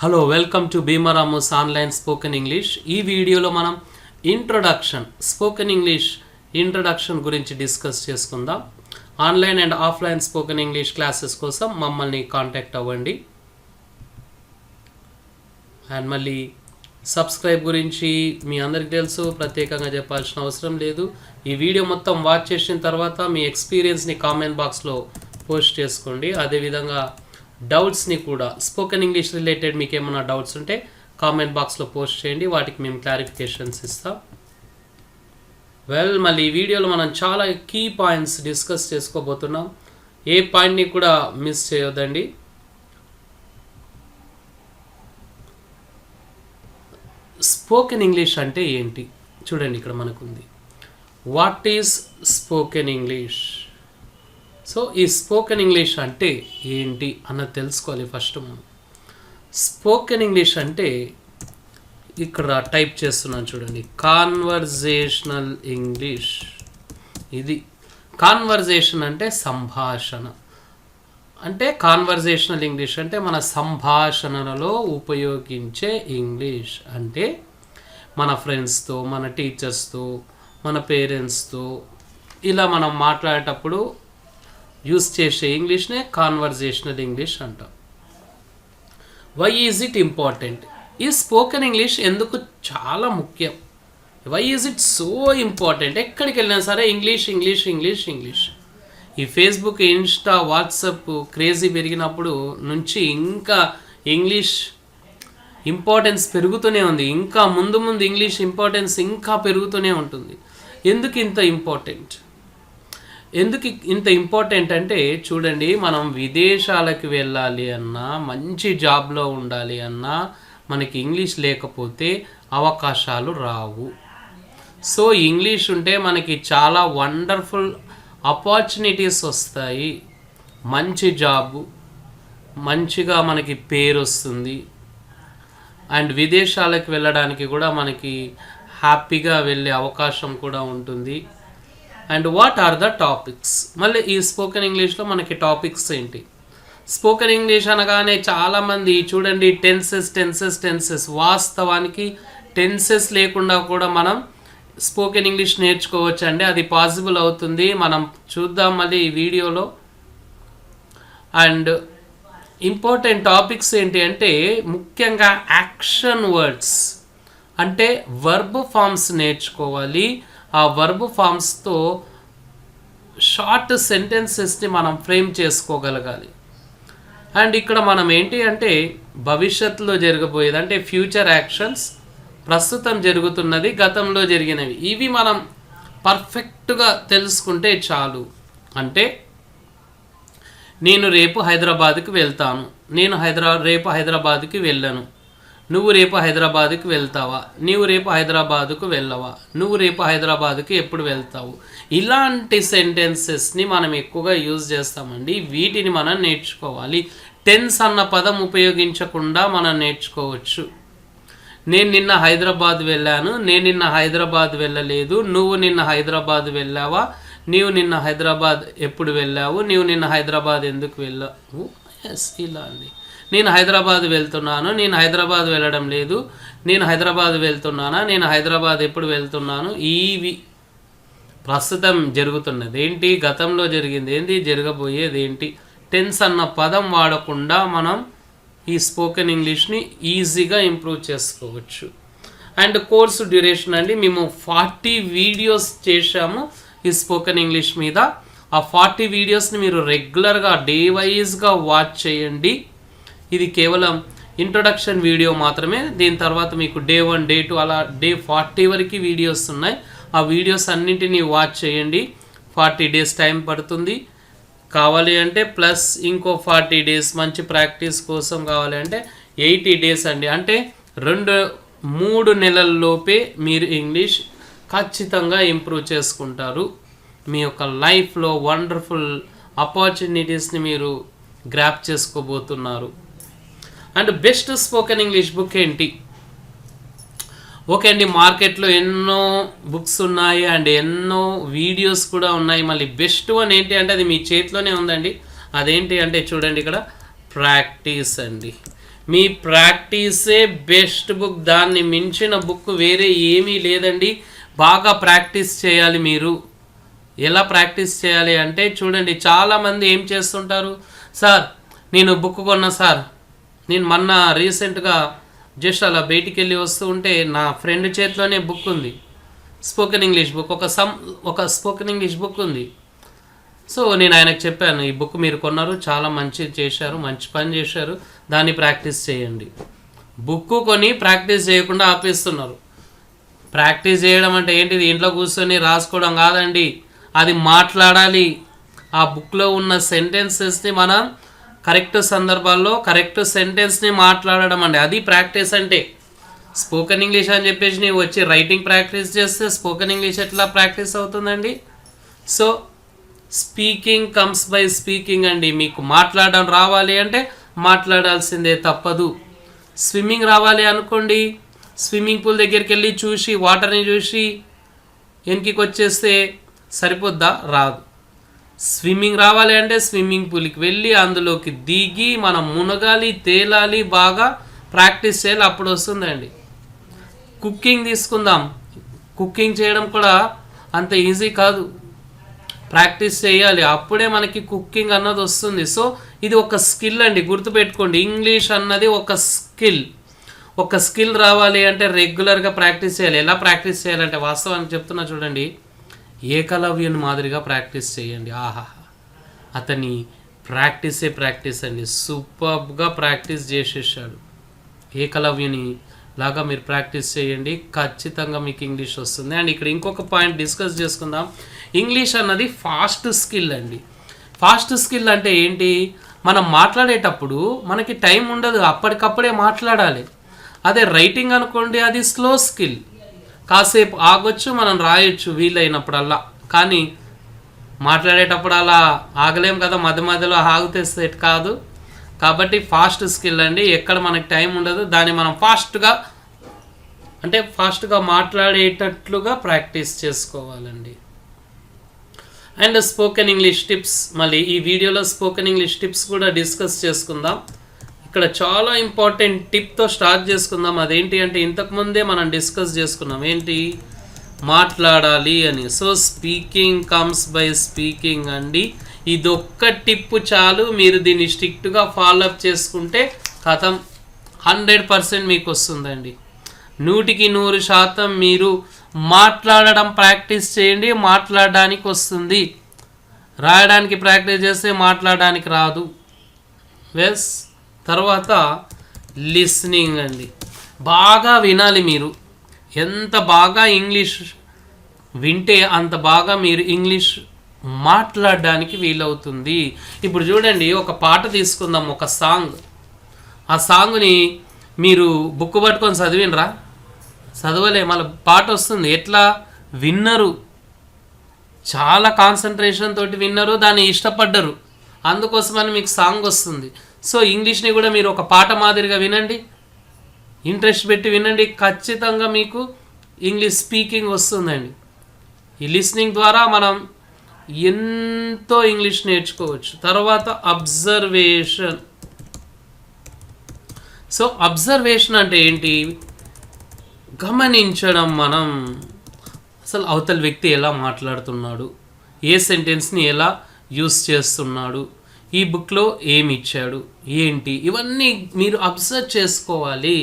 Hello welcome to Bheemaramos online spoken English. ఈ వీడియోలో మనం స్పోకెన్ ఇంగ్లీష్ ఇంట్రడక్షన్ గురించి డిస్కస్ చేసుకుందాం. Online and offline spoken English classes కోసం మమ్మల్ని కాంటాక్ట్ అవ్వండి. అండ్ మళ్ళీ సబ్స్క్రైబ్ గురించి మీ అందరికీ తెలుసు, ప్రత్యేకంగా చెప్పాల్సిన అవసరం లేదు. ఈ వీడియో మొత్తం వాచ్ చేసిన తర్వాత మీ ఎక్స్పీరియన్స్ని కామెంట్ బాక్స్లో పోస్ట్ చేసుకోండి. అదేవిధంగా డౌట్స్ని కూడా స్పోకెన్ ఇంగ్లీష్ రిలేటెడ్ మీకు ఏమైనా డౌట్స్ ఉంటే కామెంట్ బాక్స్లో పోస్ట్ చేయండి, వాటికి మేము క్లారిఫికేషన్స్ ఇస్తాం. మళ్ళీ ఈ వీడియోలో మనం చాలా కీ పాయింట్స్ డిస్కస్ చేసుకోబోతున్నాం. ఏ పాయింట్ని కూడా మిస్ చేయొద్దండి. స్పోకెన్ ఇంగ్లీష్ అంటే ఏంటి చూడండి, ఇక్కడ మనకుంది. What is spoken English? So ఈ స్పోకెన్ ఇంగ్లీష్ అంటే ఏంటి అన్నది తెలుసుకోవాలి ఫస్ట్ మనం. స్పోకెన్ ఇంగ్లీష్ అంటే ఇక్కడ టైప్ చేస్తున్నాను చూడండి, కాన్వర్జేషనల్ ఇంగ్లీష్. ఇది కాన్వర్జేషన్ అంటే సంభాషణ, అంటే కాన్వర్జేషనల్ ఇంగ్లీష్ అంటే మన సంభాషణలలో ఉపయోగించే ఇంగ్లీష్. అంటే మన ఫ్రెండ్స్తో, మన టీచర్స్తో, మన పేరెంట్స్తో ఇలా మనం మాట్లాడేటప్పుడు యూస్ చేసే ఇంగ్లీష్నే కాన్వర్జేషనల్ ఇంగ్లీష్ అంటాం. Why is it important? ఈ స్పోకెన్ ఇంగ్లీష్ ఎందుకు చాలా ముఖ్యం? Why is it so important? ఎక్కడికి వెళ్ళినా సరే ఇంగ్లీష్ ఇంగ్లీష్ ఇంగ్లీష్ ఇంగ్లీష్. ఈ ఫేస్బుక్, ఇన్స్టా, వాట్సాప్ క్రేజీ పెరిగినప్పుడు నుంచి ఇంకా ఇంగ్లీష్ ఇంపార్టెన్స్ పెరుగుతూనే ఉంది. ఇంకా ముందు ముందు ఇంగ్లీష్ ఇంపార్టెన్స్ ఇంకా పెరుగుతూనే ఉంటుంది. ఎందుకు ఇంత ఇంపార్టెంట్ అంటే చూడండి, మనం విదేశాలకు వెళ్ళాలి అన్నా, మంచి జాబ్లో ఉండాలి అన్నా మనకి ఇంగ్లీష్ లేకపోతే అవకాశాలు రావు. సో ఇంగ్లీష్ ఉంటే మనకి చాలా వండర్ఫుల్ ఆపర్చునిటీస్ వస్తాయి. మంచి జాబు, మంచిగా మనకి పేరు వస్తుంది. అండ్ విదేశాలకు వెళ్ళడానికి కూడా మనకి హ్యాపీగా వెళ్ళే అవకాశం కూడా ఉంటుంది. And what are the topics? మళ్ళీ ఈ స్పోకెన్ ఇంగ్లీష్లో మనకి టాపిక్స్ ఏంటి? స్పోకెన్ ఇంగ్లీష్ అనగానే చాలామంది చూడండి టెన్సెస్. వాస్తవానికి టెన్సెస్ లేకుండా కూడా మనం స్పోకెన్ ఇంగ్లీష్ నేర్చుకోవచ్చు అండి. అది పాసిబుల్ అవుతుంది, మనం చూద్దాం మళ్ళీ ఈ వీడియోలో. అండ్ ఇంపార్టెంట్ టాపిక్స్ ఏంటి అంటే ముఖ్యంగా యాక్షన్ వర్డ్స్, అంటే వర్బ్ ఫామ్స్ నేర్చుకోవాలి. ఆ వర్బ్ ఫామ్స్తో షార్ట్ సెంటెన్సెస్ని మనం ఫ్రేమ్ చేసుకోగలగాలి. అండ్ ఇక్కడ మనం ఏంటి అంటే భవిష్యత్తులో జరగబోయేది, అంటే ఫ్యూచర్ యాక్షన్స్, ప్రస్తుతం జరుగుతున్నది, గతంలో జరిగినవి, ఇవి మనం పర్ఫెక్ట్గా తెలుసుకుంటే చాలు. అంటే నేను రేపు హైదరాబాద్కి వెళ్తాను, నేను రేపు హైదరాబాద్కి వెళ్ళను, నువ్వు రేపు హైదరాబాద్కి వెళ్తావా, నీవు రేపు హైదరాబాద్కు వెళ్ళవా, నువ్వు రేపు హైదరాబాద్కి ఎప్పుడు వెళ్తావు, ఇలాంటి సెంటెన్సెస్ని మనం ఎక్కువగా యూజ్ చేస్తామండి. వీటిని మనం నేర్చుకోవాలి. టెన్స్ అన్న పదం ఉపయోగించకుండా మనం నేర్చుకోవచ్చు. నేను నిన్న హైదరాబాద్ వెళ్ళాను, నేను నిన్న హైదరాబాద్ వెళ్ళలేదు, నువ్వు నిన్న హైదరాబాద్ వెళ్ళావా, నీవు నిన్న హైదరాబాద్ ఎప్పుడు వెళ్ళావు, నీవు నిన్న హైదరాబాద్ ఎందుకు వెళ్ళావు. ఇలా అండి. నేను హైదరాబాద్ వెళ్తున్నాను, నేను హైదరాబాద్ వెళ్ళడం లేదు, నేను హైదరాబాద్ వెళ్తున్నానా, నేను హైదరాబాద్ ఎప్పుడు వెళ్తున్నాను. ఇవి ప్రస్తుతం జరుగుతున్నది ఏంటి, గతంలో జరిగింది ఏంటి, జరగబోయేది ఏంటి. టెన్స్ అన్న పదం వాడకుండా మనం ఈ స్పోకెన్ ఇంగ్లీష్ని ఈజీగా ఇంప్రూవ్ చేసుకోవచ్చు. అండ్ కోర్సు డ్యూరేషన్ అండి, మేము 40 వీడియోస్ చేశాము ఈ స్పోకెన్ ఇంగ్లీష్ మీద. ఆ 40 వీడియోస్ని మీరు రెగ్యులర్గా డే వైజ్గా వాచ్ చేయండి. ఇది కేవలం ఇంట్రొడక్షన్ వీడియో మాత్రమే. దీని తర్వాత మీకు డే 1, డే 2 అలా డే 40 వరకు వీడియోస్ ఉన్నాయి. ఆ వీడియోస్ అన్నింటినీ వాచ్ చేయండి. 40 డేస్ టైం పడుతుంది. కావాలి అంటే ప్లస్ ఇంకో 40 డేస్ మంచి ప్రాక్టీస్ కోసం కావాలి అంటే 80 డేస్ అండి. అంటే 3 నెలల్లోపే మీరు ఇంగ్లీష్ ఖచ్చితంగా ఇంప్రూవ్ చేసుకుంటారు. మీ యొక్క లైఫ్లో వండర్ఫుల్ ఆపర్చునిటీస్ని మీరు గ్రాప్ చేసుకోబోతున్నారు. And best spoken English book ఏంటి? ఓకే అండి, మార్కెట్లో ఎన్నో బుక్స్ ఉన్నాయి అండ్ ఎన్నో వీడియోస్ కూడా ఉన్నాయి. మళ్ళీ బెస్ట్ వన్ ఏంటి అంటే అది మీ చేతిలోనే ఉందండి. అదేంటి అంటే చూడండి, ఇక్కడ ప్రాక్టీస్ అండి. మీ ప్రాక్టీసే బెస్ట్ బుక్. దాన్ని మించిన బుక్ వేరే ఏమీ లేదండి. బాగా ప్రాక్టీస్ చేయాలి మీరు. ఎలా ప్రాక్టీస్ చేయాలి అంటే చూడండి, చాలామంది ఏం చేస్తుంటారు, సార్ నేను బుక్ కొన్నా సార్, నేను మొన్న రీసెంట్గా జస్ట్ అలా బయటికి వెళ్ళి వస్తూ ఉంటే నా ఫ్రెండ్ చేతిలోనే బుక్ ఉంది, స్పోకెన్ ఇంగ్లీష్ బుక్, ఒక స్పోకెన్ ఇంగ్లీష్ బుక్ ఉంది. సో నేను ఆయనకు చెప్పాను, ఈ బుక్ మీరు కొన్నారు, చాలా మంచి చేశారు, మంచి పని చేశారు, దాన్ని ప్రాక్టీస్ చేయండి. బుక్ కొని ప్రాక్టీస్ చేయకుండా ఆపేస్తున్నారు. ప్రాక్టీస్ చేయడం అంటే ఏంటిది, ఇంట్లో కూర్చొని రాసుకోవడం కాదండి, అది మాట్లాడాలి. ఆ బుక్లో ఉన్న సెంటెన్సెస్ని మనం కరెక్ట్ సందర్భాల్లో కరెక్ట్ సెంటెన్స్ని మాట్లాడడం అండి, అది ప్రాక్టీస్ అంటే. స్పోకెన్ ఇంగ్లీష్ అని చెప్పేసి నీవు వచ్చి రైటింగ్ ప్రాక్టీస్ చేస్తే స్పోకెన్ ఇంగ్లీష్ ఎట్లా ప్రాక్టీస్ అవుతుందండి? So speaking comes by speaking అండి. మీకు మాట్లాడడం రావాలి అంటే మాట్లాడాల్సిందే, తప్పదు. స్విమ్మింగ్ రావాలి అనుకోండి, స్విమ్మింగ్ పూల్ దగ్గరికి వెళ్ళి చూసి వాటర్ని చూసి వెనక్కి వచ్చేస్తే సరిపోద్దా? రాదు. స్విమ్మింగ్ రావాలి అంటే స్విమ్మింగ్ పూల్కి వెళ్ళి అందులోకి దిగి మనం మునగాలి, తేలాలి, బాగా ప్రాక్టీస్ చేయాలి, అప్పుడు వస్తుందండి. కుకింగ్ తీసుకుందాం, కుకింగ్ చేయడం కూడా అంత ఈజీ కాదు, ప్రాక్టీస్ చేయాలి, అప్పుడే మనకి కుకింగ్ అన్నది వస్తుంది. సో ఇది ఒక స్కిల్ అండి, గుర్తుపెట్టుకోండి. ఇంగ్లీష్ అన్నది ఒక స్కిల్ రావాలి అంటే రెగ్యులర్గా ప్రాక్టీస్ చేయాలి. ఎలా ప్రాక్టీస్ చేయాలంటే వాస్తవానికి చెప్తున్నా చూడండి, ఏకలవ్యుని మాదిరిగా ప్రాక్టీస్ చేయండి. ఆహా, అతని ప్రాక్టీస్ అండి, సూపర్గా ప్రాక్టీస్ చేసేసాడు. ఏకలవ్యుని లాగా మీరు ప్రాక్టీస్ చేయండి, ఖచ్చితంగా మీకు ఇంగ్లీష్ వస్తుంది. అండ్ ఇక్కడ ఇంకొక పాయింట్ డిస్కస్ చేసుకుందాం. ఇంగ్లీష్ అన్నది ఫాస్ట్ స్కిల్ అండి. ఫాస్ట్ స్కిల్ అంటే ఏంటి, మనం మాట్లాడేటప్పుడు మనకి టైం ఉండదు, అప్పటికప్పుడే మాట్లాడాలి. అదే రైటింగ్ అనుకోండి, అది స్లో స్కిల్, కాసేపు ఆగొచ్చు, మనం రాయొచ్చు వీలైనప్పుడల్లా. కానీ మాట్లాడేటప్పుడు అలా ఆగలేం కదా, మధ్యలో ఆగితే సెట్ కాదు. కాబట్టి ఫాస్ట్ స్కిల్ అండి, ఎక్కడ మనకి టైం ఉండదు, దాన్ని మనం ఫాస్ట్గా మాట్లాడేటట్లుగా ప్రాక్టీస్ చేసుకోవాలండి. అండ్ స్పోకెన్ ఇంగ్లీష్ టిప్స్, మళ్ళీ ఈ వీడియోలో స్పోకెన్ ఇంగ్లీష్ టిప్స్ కూడా డిస్కస్ చేసుకుందాం. ఇక్కడ చాలా ఇంపార్టెంట్ టిప్తో స్టార్ట్ చేసుకుందాం. అదేంటి అంటే ఇంతకుముందే మనం డిస్కస్ చేసుకున్నాం, ఏంటి, మాట్లాడాలి అని. So speaking comes by speaking అండి. ఇదొక్క టిప్ చాలు, మీరు దీన్ని స్ట్రిక్ట్గా ఫాలోఅప్ చేసుకుంటే కథం 100% మీకు వస్తుందండి. 100% మీరు మాట్లాడడం ప్రాక్టీస్ చేయండి, మాట్లాడడానికి వస్తుంది. రాయడానికి ప్రాక్టీస్ చేస్తే మాట్లాడడానికి రాదు. వెస్ తర్వాత లిస్నింగ్ అండి, బాగా వినాలి మీరు. ఎంత బాగా ఇంగ్లీష్ వింటే అంత బాగా మీరు ఇంగ్లీష్ మాట్లాడడానికి వీలవుతుంది. ఇప్పుడు చూడండి, ఒక పాట తీసుకుందాం, ఒక సాంగ్. ఆ సాంగ్ని మీరు బుక్ పట్టుకొని చదివినరా? చదవలే, మళ్ళీ పాట వస్తుంది, ఎట్లా విన్నరు, చాలా కాన్సన్ట్రేషన్ తోటి విన్నరు, దాన్ని ఇష్టపడ్డరు, అందుకోసమని మీకు సాంగ్ వస్తుంది. సో ఇంగ్లీష్ని కూడా మీరు ఒక పాట మాదిరిగా వినండి, ఇంట్రెస్ట్ పెట్టి వినండి, ఖచ్చితంగా మీకు ఇంగ్లీష్ స్పీకింగ్ వస్తుందండి. ఈ లిస్నింగ్ ద్వారా మనం ఎంతో ఇంగ్లీష్ నేర్చుకోవచ్చు. తర్వాత అబ్జర్వేషన్. సో అబ్జర్వేషన్ అంటే ఏంటి, గమనించడం. మనం అసలు అవతల వ్యక్తి ఎలా మాట్లాడుతున్నాడు, ఏ సెంటెన్స్ని ఎలా యూస్ చేస్తున్నాడు, ఈ బుక్లో ఏమి ఇచ్చాడు, ఏంటి, ఇవన్నీ మీరు అబ్జర్వ్ చేసుకోవాలి.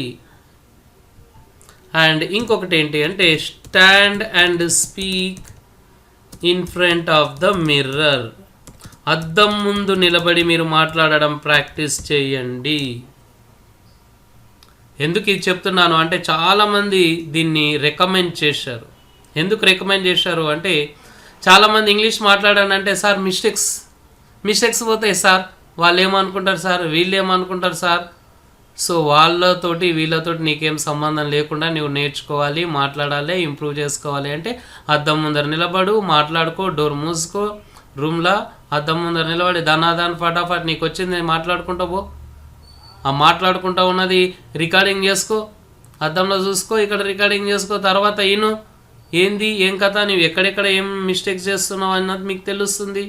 అండ్ ఇంకొకటి ఏంటి అంటే stand and speak in front of the mirror. అద్దం ముందు నిలబడి మీరు మాట్లాడడం ప్రాక్టీస్ చేయండి. ఎందుకు ఇది చెప్తున్నాను అంటే చాలామంది దీన్ని రికమెండ్ చేశారు. ఎందుకు రికమెండ్ చేశారు అంటే చాలామంది ఇంగ్లీష్ మాట్లాడానంటే సార్ మిస్టేక్స్ పోతాయి సార్, వాళ్ళు ఏమనుకుంటారు సార్, వీళ్ళు ఏమనుకుంటారు సార్. సో వాళ్ళతోటి వీళ్ళతోటి నీకేం సంబంధం లేకుండా నువ్వు నేర్చుకోవాలి, మాట్లాడాలి, ఇంప్రూవ్ చేసుకోవాలి అంటే అద్దం ముందర నిలబడు, మాట్లాడుకో, డోర్ మూసుకో, రూమ్లో అద్దం ముందర నిలబడి దాని ఫటాఫట్ నీకు వచ్చింది మాట్లాడుకుంటా పో. ఆ మాట్లాడుకుంటా ఉన్నది రికార్డింగ్ చేసుకో, అద్దంలో చూసుకో, ఇక్కడ రికార్డింగ్ చేసుకో, తర్వాత ఏంది ఏం కథ, నువ్వు ఎక్కడెక్కడ ఏం మిస్టేక్స్ చేస్తున్నావు అన్నది మీకు తెలుస్తుంది.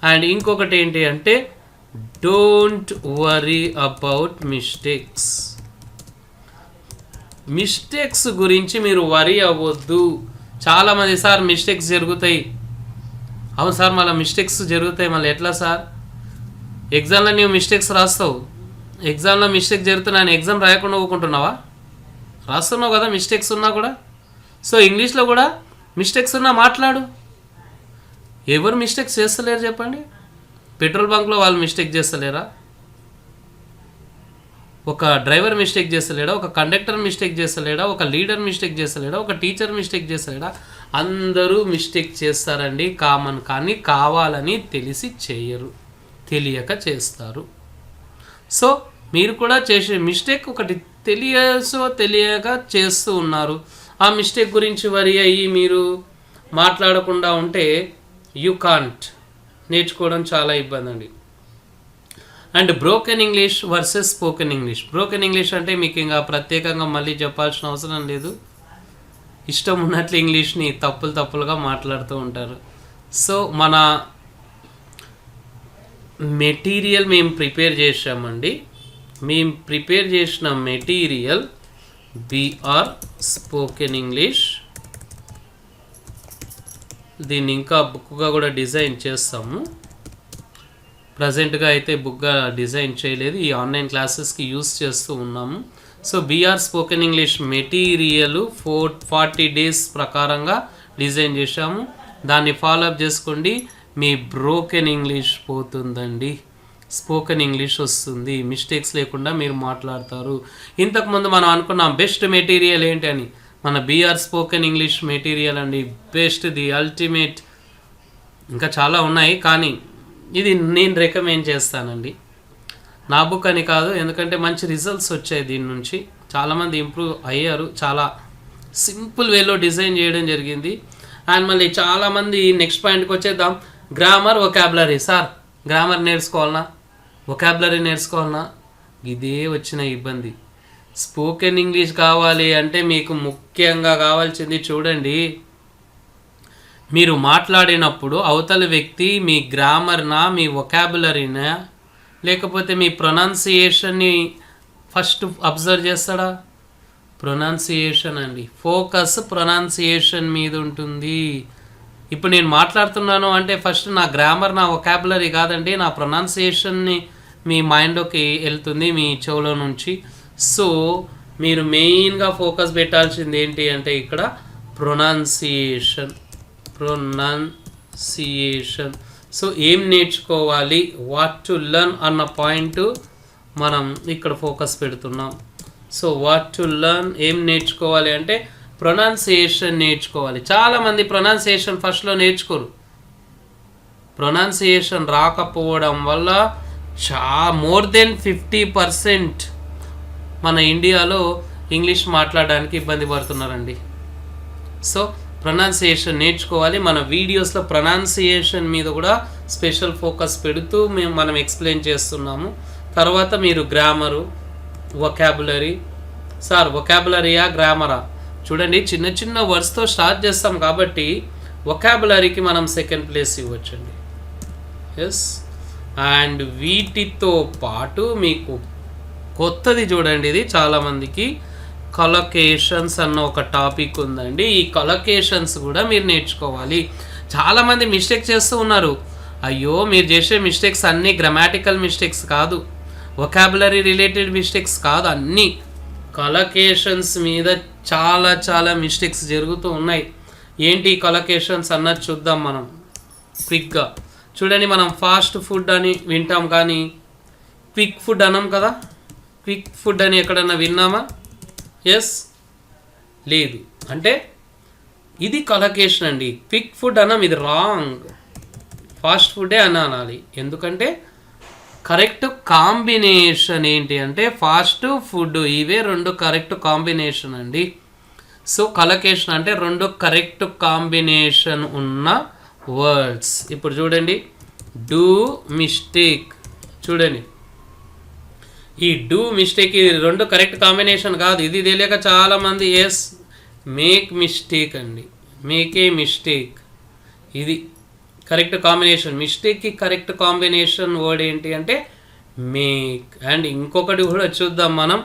అండ్ ఇంకొకటి ఏంటి అంటే don't worry about mistakes. Mistakes గురించి మీరు వరీ అవ్వద్దు. చాలామంది సార్ మిస్టేక్స్ జరుగుతాయి. అవును సార్, మళ్ళీ మిస్టేక్స్ జరుగుతాయి, మళ్ళీ ఎట్లా సార్? ఎగ్జామ్లో నీవు మిస్టేక్స్ రాస్తావు, ఎగ్జామ్లో మిస్టేక్ జరుగుతున్నాయని ఎగ్జామ్ రాయకుండా ఊరుకుంటున్నావా? రాస్తున్నావు కదా మిస్టేక్స్ ఉన్నా కూడా. సో ఇంగ్లీష్లో కూడా మిస్టేక్స్ ఉన్నా మాట్లాడు. ఎవరు మిస్టేక్స్ చేస్తలేరు చెప్పండి? పెట్రోల్ బంక్లో వాళ్ళు మిస్టేక్ చేస్తలేరా? ఒక డ్రైవర్ మిస్టేక్ చేస్తలేడా? ఒక కండక్టర్ మిస్టేక్ చేస్తలేడా? ఒక లీడర్ మిస్టేక్ చేస్తలేడా? ఒక టీచర్ మిస్టేక్ చేస్తలేడా? అందరూ మిస్టేక్ చేస్తారండి, కామన్. కానీ కావాలని తెలిసి చేయరు, తెలియక చేస్తారు. సో మీరు కూడా చేసే మిస్టేక్ ఒకటి తెలియక చేస్తూ ఉన్నారు. ఆ మిస్టేక్ గురించి వరి అయ్యి మీరు మాట్లాడకుండా ఉంటే యూ కాంట్. నేర్చుకోవడం చాలా ఇబ్బంది అండి. And broken English versus spoken English. Broken English అంటే మీకు ఇంకా ప్రత్యేకంగా మళ్ళీ చెప్పాల్సిన అవసరం లేదు. ఇష్టం ఉన్నట్లు ఇంగ్లీష్ని తప్పులుగా మాట్లాడుతూ ఉంటారు. సో మన మెటీరియల్ మేము ప్రిపేర్ చేసామండి. మేము ప్రిపేర్ చేసిన మెటీరియల్ బీఆర్ స్పోకెన్ ఇంగ్లీష్. దీన్ని ఇంకా బుక్గా కూడా డిజైన్ చేస్తాము. ప్రజెంట్గా అయితే బుక్గా డిజైన్ చేయలేదు, ఈ ఆన్లైన్ క్లాసెస్కి యూస్ చేస్తూ ఉన్నాము. So BR spoken English material 40 days ప్రకారంగా డిజైన్ చేశాము. దాన్ని ఫాలోఅప్ చేసుకోండి. మీ బ్రోకెన్ ఇంగ్లీష్ పోతుందండి, స్పోకెన్ ఇంగ్లీష్ వస్తుంది. మిస్టేక్స్ లేకుండా మీరు మాట్లాడతారు. ఇంతకుముందు మనం అనుకున్నాం బెస్ట్ మెటీరియల్ ఏంటి అని. మన బీఆర్ స్పోకెన్ ఇంగ్లీష్ మెటీరియల్ అండి బెస్ట్, ది అల్టిమేట్. ఇంకా చాలా ఉన్నాయి, కానీ ఇది నేను రికమెండ్ చేస్తానండి. నా బుక్ అని కాదు, ఎందుకంటే మంచి రిజల్ట్స్ వచ్చాయి దీని నుంచి. చాలామంది ఇంప్రూవ్ అయ్యారు. చాలా సింపుల్ వేలో డిజైన్ చేయడం జరిగింది. అండ్ మళ్ళీ చాలామంది నెక్స్ట్ పాయింట్కి వచ్చేద్దాం. Grammar, vocabulary. సార్ గ్రామర్ నేర్చుకోవాలన్నా, వొకాబులరీ నేర్చుకోవాలన్నా, ఇదే వచ్చిన ఇబ్బంది. స్పోకెన్ ఇంగ్లీష్ కావాలి అంటే మీకు ముఖ్యంగా కావాల్సింది చూడండి, మీరు మాట్లాడినప్పుడు అవతల వ్యక్తి మీ గ్రామర్నా, మీ వొకాబులరీనా, లేకపోతే మీ ప్రొనౌన్సియేషన్ని ఫస్ట్ అబ్జర్వ్ చేస్తాడా? ప్రొనౌన్సియేషన్ అండి. ఫోకస్ ప్రొనౌన్సియేషన్ మీద ఉంటుంది. ఇప్పుడు నేను మాట్లాడుతున్నాను అంటే ఫస్ట్ నా గ్రామర్, నా వొకాబులరీ కాదండి, నా ప్రొనౌన్సియేషన్ని మీ మైండ్లోకి వెళ్తుంది, మీ చెవులో నుంచి. సో మీరు మెయిన్గా ఫోకస్ పెట్టాల్సింది ఏంటి అంటే ఇక్కడ ప్రొనౌన్సియేషన్. సో ఏం నేర్చుకోవాలి, వాట్ టు లెర్న్ అన్న పాయింట్ మనం ఇక్కడ ఫోకస్ పెడుతున్నాం. సో వాట్ టు లెర్న్, ఏం నేర్చుకోవాలి అంటే ప్రొనౌన్సియేషన్ నేర్చుకోవాలి. చాలామంది ప్రొనౌన్సియేషన్ ఫస్ట్లో నేర్చుకోరు. ప్రొనౌన్సియేషన్ రాకపోవడం వల్ల మోర్ దెన్ 50% మన ఇండియాలో ఇంగ్లీష్ మాట్లాడడానికి ఇబ్బంది పడుతున్నారండి. సో ప్రొనౌన్సియేషన్ నేర్చుకోవాలి. మన వీడియోస్లో ప్రొనౌన్సియేషన్ మీద కూడా స్పెషల్ ఫోకస్ పెడుతూ మనం ఎక్స్ప్లెయిన్ చేస్తున్నాము. తర్వాత మీరు గ్రామరు, వొకాబులరీ. సార్ వొకాబులరీయా గ్రామరా? చూడండి, చిన్న చిన్న వర్డ్స్తో స్టార్ట్ చేస్తాం కాబట్టి వొకాబులరీకి మనం సెకండ్ ప్లేస్ ఇవ్వచ్చండి. ఎస్. అండ్ వీటితో పాటు మీకు కొత్తది చూడండి, ఇది చాలామందికి కొలొకేషన్స్ అన్న ఒక టాపిక్ ఉందండి. ఈ కొలొకేషన్స్ కూడా మీరు నేర్చుకోవాలి. చాలామంది మిస్టేక్ చేస్తూ ఉన్నారు. అయ్యో, మీరు చేసే మిస్టేక్స్ అన్నీ గ్రామాటికల్ మిస్టేక్స్ కాదు, వొకాబులరీ రిలేటెడ్ మిస్టేక్స్ కాదు, అన్నీ కొలొకేషన్స్ మీద చాలా మిస్టేక్స్ జరుగుతూ ఉన్నాయి. ఏంటి కొలొకేషన్స్ అన్నది చూద్దాం మనం క్విక్గా. చూడండి, మనం ఫాస్ట్ ఫుడ్ అని వింటాం కానీ క్విక్ ఫుడ్ అనం కదా. క్విక్ ఫుడ్ అని ఎక్కడన్నా విన్నామా? ఎస్, లేదు. అంటే ఇది కొలొకేషన్ అండి. క్విక్ ఫుడ్ అనం ఇది రాంగ్, ఫాస్ట్ ఫుడే అనాలి. ఎందుకంటే కరెక్ట్ కాంబినేషన్ ఏంటి అంటే ఫాస్ట్ ఫుడ్, ఇవే రెండు కరెక్ట్ కాంబినేషన్ అండి. సో కొలొకేషన్ అంటే రెండు కరెక్ట్ కాంబినేషన్ ఉన్న వర్డ్స్. ఇప్పుడు చూడండి, డూ మిస్టేక్. చూడండి, ఈ డూ మిస్టేక్ ఇది రెండు కరెక్ట్ కాంబినేషన్ కాదు. ఇది తెలియక చాలామంది ఎస్ మేక్ మిస్టేక్ అండి, మేక్ ఏ మిస్టేక్. ఇది కరెక్ట్ కాంబినేషన్. మిస్టేక్కి కరెక్ట్ కాంబినేషన్ వర్డ్ ఏంటి అంటే మేక్. అండ్ ఇంకొకటి కూడా చూద్దాం మనం,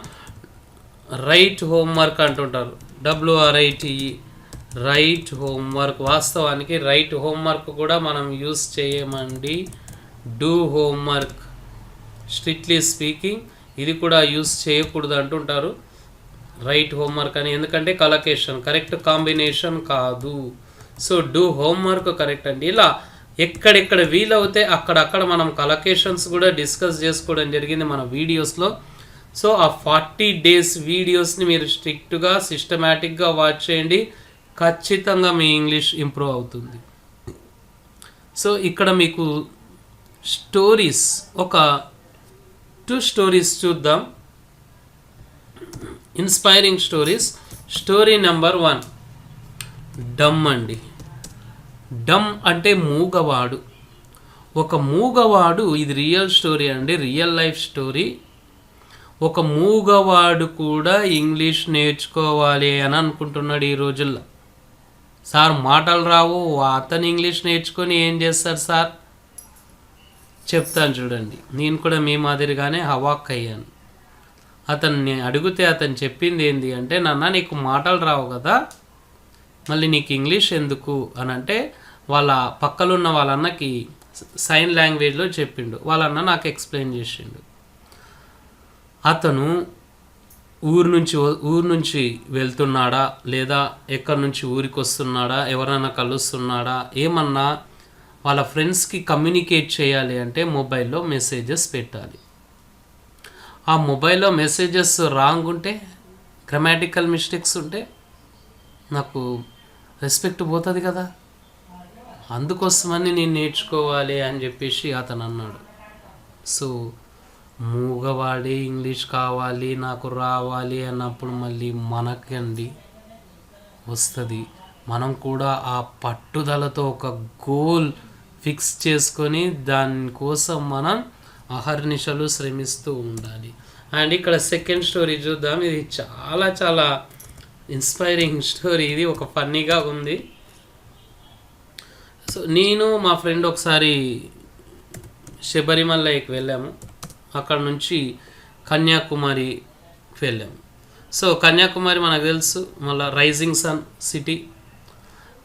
రైట్ హోంవర్క్ అంటుంటారు, WRITE, రైట్ హోంవర్క్. వాస్తవానికి రైట్ హోంవర్క్ కూడా మనం యూస్ చేయమండి, డూ హోంవర్క్. స్ట్రిక్ట్లీ స్పీకింగ్ ఇది కూడా యూస్ చేయకూడదు అంటుంటారు రైట్ హోంవర్క్ అని, ఎందుకంటే కలకేషన్ కరెక్ట్ కాంబినేషన్ కాదు. సో డూ హోంవర్క్ కరెక్ట్ అండి. ఇలా ఎక్కడెక్కడ వీలవుతే అక్కడక్కడ మనం కలకేషన్స్ కూడా డిస్కస్ చేసుకోవడం జరిగింది మన వీడియోస్లో. సో ఆ 40 days వీడియోస్ని మీరు స్ట్రిక్ట్గా సిస్టమేటిక్గా వాచ్ చేయండి, ఖచ్చితంగా మీ ఇంగ్లీష్ ఇంప్రూవ్ అవుతుంది. సో ఇక్కడ మీకు స్టోరీస్, ఒక 2 stories చూద్దాం, ఇన్స్పైరింగ్ స్టోరీస్. స్టోరీ నెంబర్ 1, డమ్ అండి. డమ్ అంటే మూగవాడు. ఒక మూగవాడు, ఇది రియల్ స్టోరీ అండి, రియల్ లైఫ్ స్టోరీ. ఒక మూగవాడు కూడా ఇంగ్లీష్ నేర్చుకోవాలి అని అనుకుంటున్నాడు ఈ రోజుల్లో. సార్ మాటలు రావు, అతను ఇంగ్లీష్ నేర్చుకొని ఏం చేస్తారు సార్? చెప్తాను చూడండి. నేను కూడా మీ మాదిరిగానే హవాక్ అయ్యాను. అతన్ని అడిగితే అతను చెప్పింది ఏంటి అంటే, నాన్న నీకు మాటలు రావు కదా, మళ్ళీ నీకు ఇంగ్లీష్ ఎందుకు అని అంటే, వాళ్ళ పక్కలున్న వాళ్ళ అన్నకి సైన్ లాంగ్వేజ్లో చెప్పిండు. వాళ్ళ అన్న నాకు ఎక్స్ప్లెయిన్ చేసిండు. అతను ఊరు నుంచి వెళ్తున్నాడా, లేదా ఎక్కడి నుంచి ఊరికి వస్తున్నాడా, ఎవరైనా కలుస్తున్నాడా, ఏమన్నా వాళ్ళ ఫ్రెండ్స్కి కమ్యూనికేట్ చేయాలి అంటే మొబైల్లో మెసేజెస్ పెట్టాలి. ఆ మొబైల్లో మెసేజెస్ రాంగ్ ఉంటే, గ్రామాటికల్ మిస్టేక్స్ ఉంటే నాకు రెస్పెక్ట్ పోతుంది కదా, అందుకోసమని నేను నేర్చుకోవాలి అని చెప్పేసి అతను అన్నాడు. సో మూగవాడే ఇంగ్లీష్ కావాలి, నాకు రావాలి అన్నప్పుడు మళ్ళీ మనకండి వస్తుంది. మనం కూడా ఆ పట్టుదలతో ఒక గోల్ ఫిక్స్ చేసుకొని దానికోసం మనం అహర్నిశలు శ్రమిస్తూ ఉండాలి. అండ్ ఇక్కడ సెకండ్ స్టోరీ చూద్దాం. ఇది చాలా చాలా ఇన్స్పైరింగ్ స్టోరీ. ఇది ఒక ఫన్నీగా ఉంది. సో నేను మా ఫ్రెండ్ ఒకసారి శబరిమలైకి వెళ్ళాము, అక్కడ నుంచి కన్యాకుమారికి వెళ్ళాము. సో కన్యాకుమారి మనకు తెలుసు, మళ్ళీ రైజింగ్ సన్ సిటీ.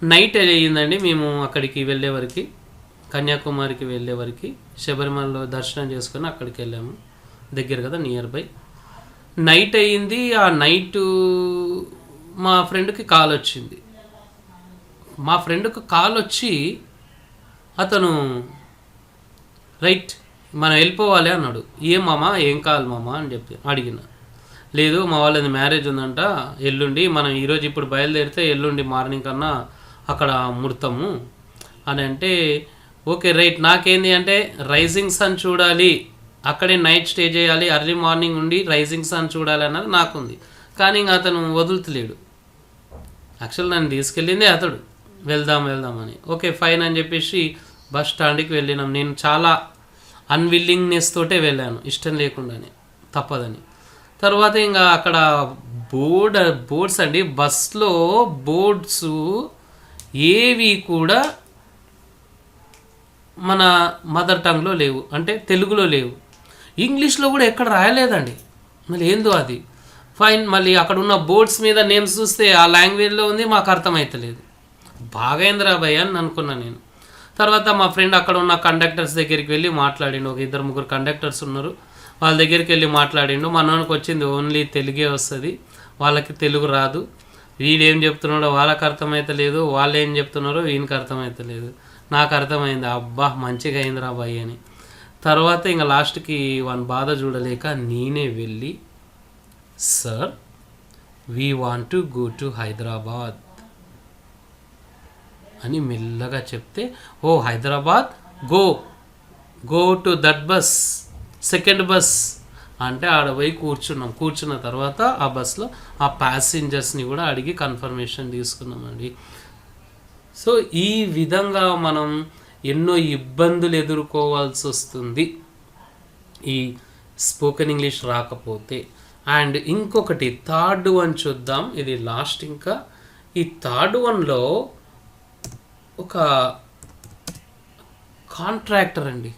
నైట్ అయ్యిందండి మేము అక్కడికి వెళ్ళేవరకు, కన్యాకుమారికి వెళ్ళేవరకు. శబరిమలలో దర్శనం చేసుకొని అక్కడికి వెళ్ళాము, దగ్గర కదా, నియర్ బై. నైట్ అయ్యింది. ఆ నైటు మా ఫ్రెండ్కి కాల్ వచ్చింది. మా ఫ్రెండ్కి కాల్ వచ్చి అతను రైట్ మనం వెళ్ళిపోవాలి అన్నాడు. ఏం మామ, ఏం కావాలి మామ అని చెప్పి అడిగిన. లేదు మా వాళ్ళది మ్యారేజ్ ఉందంట ఎల్లుండి, మనం ఈరోజు ఇప్పుడు బయలుదేరితే ఎల్లుండి మార్నింగ్ కన్నా అక్కడ ముడతాము అని అంటే, ఓకే రైట్. నాకేంది అంటే రైజింగ్ సన్ చూడాలి, అక్కడే నైట్ స్టే చేయాలి, ఎర్లీ మార్నింగ్ ఉండి రైజింగ్ సన్ చూడాలి అన్నది నాకుంది. కానీ ఇంకా అతను వదులుతలేడు. యాక్చువల్ నన్ను తీసుకెళ్ళిందే అతడు, వెళ్దామని. ఓకే ఫైన్ అని చెప్పేసి బస్ స్టాండ్కి వెళ్ళినాం. నేను చాలా అన్విల్లింగ్నెస్ తోటే వెళ్ళాను, ఇష్టం లేకుండానే, తప్పదని. తర్వాత ఇంకా అక్కడ బోర్డ్స్ అండి, బస్లో బోర్డ్స్ ఏవి కూడా మన మదర్ టంగ్లో లేవు, అంటే తెలుగులో లేవు, ఇంగ్లీష్లో కూడా ఎక్కడ రాయలేదండి. మళ్ళీ ఏందో అది. ఫైన్, మళ్ళీ అక్కడ ఉన్న బోర్డ్స్ మీద నేమ్స్ చూస్తే ఆ లాంగ్వేజ్లో ఉంది, మాకు అర్థమవుతలేదు. బాగా అయిందిరా భయ్య అని అనుకున్నాను నేను. తర్వాత మా ఫ్రెండ్ అక్కడ ఉన్న కండక్టర్స్ దగ్గరికి వెళ్ళి మాట్లాడిండు. ఒక 2-3 కండక్టర్స్ ఉన్నారు, వాళ్ళ దగ్గరికి వెళ్ళి మాట్లాడిండు. మనోనికి వచ్చింది ఓన్లీ తెలుగే వస్తుంది, వాళ్ళకి తెలుగు రాదు. వీళ్ళు ఏం చెప్తున్నాడో వాళ్ళకి అర్థమవుతలేదు, వాళ్ళు ఏం చెప్తున్నారో వీనికి అర్థమవుతలేదు. నాకు అర్థమైంది, అబ్బా మంచిగా అయిందిరా భయ్ అని. తర్వాత ఇంకా లాస్ట్కి వాని బాధ చూడలేక నేనే వెళ్ళి, sir we want to go to Hyderabad అని మెల్లగా చెప్తే, oh Hyderabad, go to that bus, second bus అంటే ఆడ పోయి కూర్చున్న తర్వాత ఆ బస్లో ఆ ప్యాసింజర్స్ని కూడా అడిగి కన్ఫర్మేషన్ తీసుకున్నామండి. సో ఈ విధంగా మనం ఎన్నో ఇబ్బందులు ఎదుర్కోవాల్సి వస్తుంది ఈ స్పోకెన్ ఇంగ్లీష్ రాకపోతే. అండ్ ఇంకొకటి థర్డ్ వన్ చూద్దాం, ఇది లాస్ట్. ఇంకా ఈ థర్డ్ వన్లో ఒక కాంట్రాక్టర్ అండి.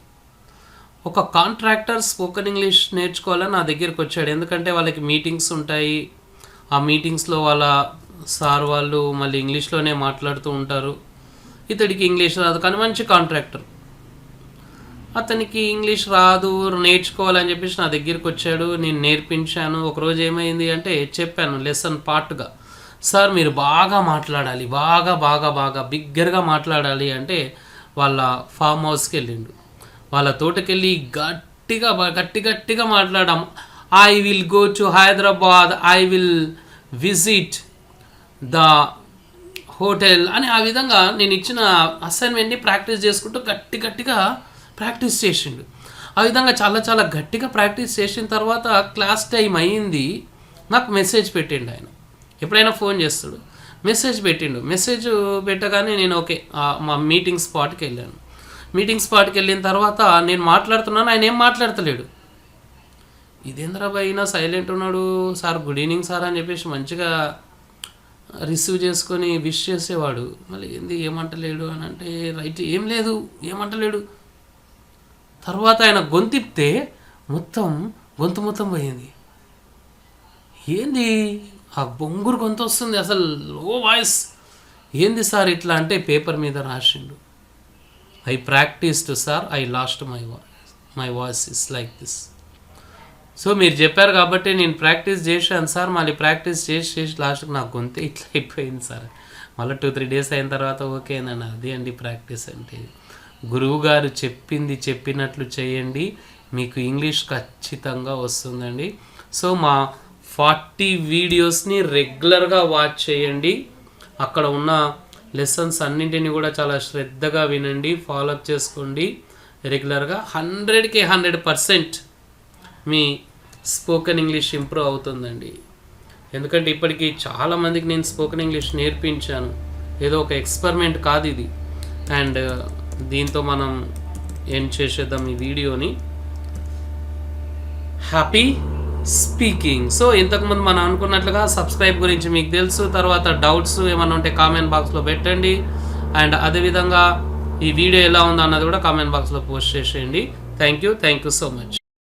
ఒక కాంట్రాక్టర్ స్పోకెన్ ఇంగ్లీష్ నేర్చుకోవాలని నా దగ్గరికి వచ్చాడు. ఎందుకంటే వాళ్ళకి మీటింగ్స్ ఉంటాయి. ఆ మీటింగ్స్లో వాళ్ళ సార్ వాళ్ళు మళ్ళీ ఇంగ్లీష్లోనే మాట్లాడుతూ ఉంటారు. ఇతడికి ఇంగ్లీష్ రాదు కానీ మంచి కాంట్రాక్టర్. అతనికి ఇంగ్లీష్ రాదు, నేర్చుకోవాలని చెప్పేసి నా దగ్గరికి వచ్చాడు. నేను నేర్పించాను. ఒకరోజు ఏమైంది అంటే చెప్పాను లెసన్ పార్ట్గా, సార్ మీరు బాగా మాట్లాడాలి, బాగా బాగా బాగా బిగ్గరగా మాట్లాడాలి అంటే వాళ్ళ ఫామ్ హౌస్కి వెళ్ళిండు. వాళ్ళ తోటకెళ్ళి గట్టిగా మాట్లాడాం. I will go to Hyderabad, I will visit the hotel అని ఆ విధంగా నేను ఇచ్చిన అసైన్మెంట్ని ప్రాక్టీస్ చేసుకుంటూ గట్టిగా ప్రాక్టీస్ చేసిండు. ఆ విధంగా చాలా గట్టిగా ప్రాక్టీస్ చేసిన తర్వాత క్లాస్ టైం అయ్యింది. నాకు మెసేజ్ పెట్టిండు ఆయన. ఎప్పుడైనా ఫోన్ చేస్తాడు, మెసేజ్ పెట్టిండు. మెసేజ్ పెట్టగానే నేను ఓకే మా మీటింగ్ స్పాట్కి వెళ్ళాను. మీటింగ్ స్పాట్కి వెళ్ళిన తర్వాత నేను మాట్లాడుతున్నాను, ఆయన ఏం మాట్లాడతలేడు. ఇదేంద్రాబాయ్ అయినా సైలెంట్ ఉన్నాడు. సార్ గుడ్ ఈవినింగ్ సార్ అని చెప్పేసి మంచిగా రిసీవ్ చేసుకొని విష్ చేసేవాడు. మళ్ళీ ఏంది ఏమంటలేడు అని అంటే రైట్ ఏం లేదు ఏమంటలేడు. తర్వాత ఆయన గొంతిప్తే గొంతు మొత్తం పోయింది. ఏంది ఆ బొంగురు గొంతు వస్తుంది, అసలు లో వాయిస్. ఏంది సార్ ఇట్లా అంటే పేపర్ మీద రాసిండు, I practised sir, I lost my voice is like this. So మీరు చెప్పారు కాబట్టి నేను ప్రాక్టీస్ చేశాను సార్. మళ్ళీ ప్రాక్టీస్ చేసి లాస్ట్కి నాకు గొంతే ఇట్లా అయిపోయింది సార్. మళ్ళీ 2-3 days అయిన తర్వాత ఓకే అన్న, అది అండి ప్రాక్టీస్ అంటే. గురువు గారు చెప్పినట్లు చేయండి, మీకు ఇంగ్లీష్ ఖచ్చితంగా వస్తుందండి. సో మా 40 వీడియోస్ని రెగ్యులర్గా వాచ్ చేయండి. అక్కడ ఉన్న లెసన్స్ అన్నింటినీ కూడా చాలా శ్రద్ధగా వినండి, ఫాలోఅప్ చేసుకోండి రెగ్యులర్గా. 100కి 100% మీ స్పోకెన్ ఇంగ్లీష్ ఇంప్రూవ్ అవుతుందండి. ఎందుకంటే ఇప్పటికీ చాలామందికి నేను స్పోకెన్ ఇంగ్లీష్ నేర్పించాను. ఏదో ఒక ఎక్స్పెరిమెంట్ కాదు ఇది. అండ్ దీంతో మనం ఏం చేసేద్దాం ఈ వీడియోని. Happy speaking. సో ఇంతకుముందు మనం అనుకున్నట్లుగా సబ్స్క్రైబ్ గురించి మీకు తెలుసు. తర్వాత డౌట్స్ ఏమైనా ఉంటే కామెంట్ బాక్స్లో పెట్టండి. అండ్ అదేవిధంగా ఈ వీడియో ఎలా ఉందో అన్నది కూడా కామెంట్ బాక్స్లో పోస్ట్ చేసేయండి. Thank you so much.